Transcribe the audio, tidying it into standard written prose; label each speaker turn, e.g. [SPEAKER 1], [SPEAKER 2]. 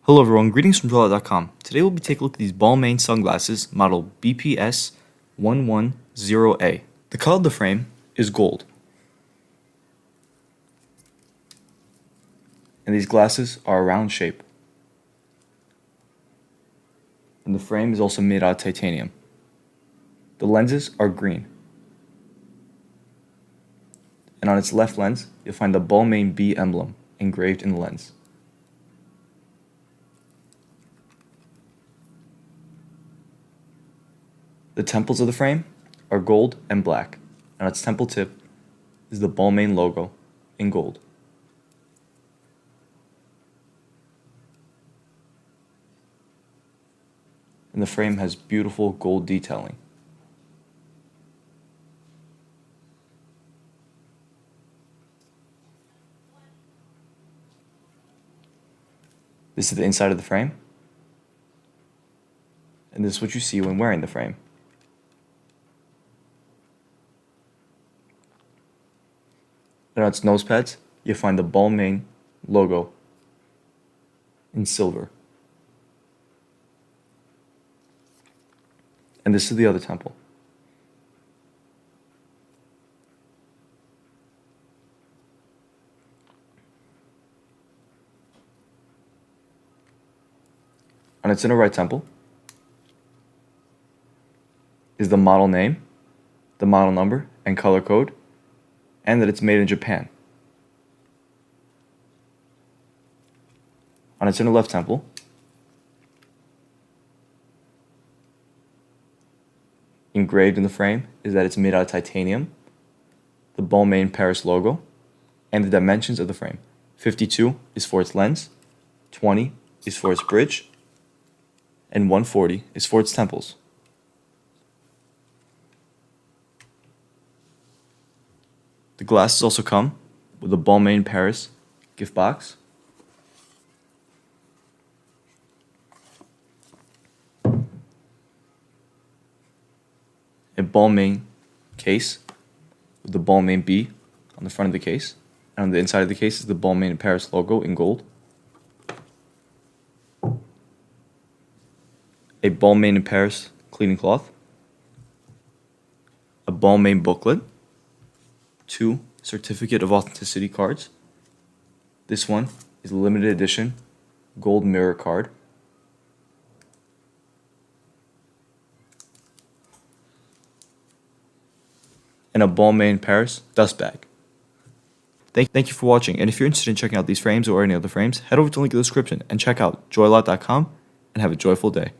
[SPEAKER 1] Hello everyone, greetings from JoyLot.com. Today we'll be taking a look at these Balmain sunglasses, model BPS-110A. The color of the frame is gold. And these glasses are a round shape. And the frame is also made out of titanium. The lenses are green. And on its left lens, you'll find the Balmain B emblem engraved in the lens. The temples of the frame are gold and black, and on its temple tip is the Balmain logo in gold. And the frame has beautiful gold detailing. This is the inside of the frame, and this is what you see when wearing the frame. And on its nose pads, you'll find the Balmain logo in silver. And this is the other temple. On its inner right temple is the model name, the model number, and color code, and that it's made in Japan. On its inner left temple engraved in the frame is that it's made out of titanium, the Balmain Paris logo, and the dimensions of the frame. 52 is for its lens, 20 is for its bridge, and 140 is for its temples. The glasses also come with a Balmain Paris gift box, a Balmain case with the Balmain B on the front of the case, and on the inside of the case is the Balmain Paris logo in gold, a Balmain Paris cleaning cloth, a Balmain booklet, 2 certificate of authenticity cards. This one is a limited edition gold mirror card. And a Balmain Paris dust bag. Thank you for watching, and if you're interested in checking out these frames or any other frames, head over to the link in the description and check out JoyLot.com and have a joyful day.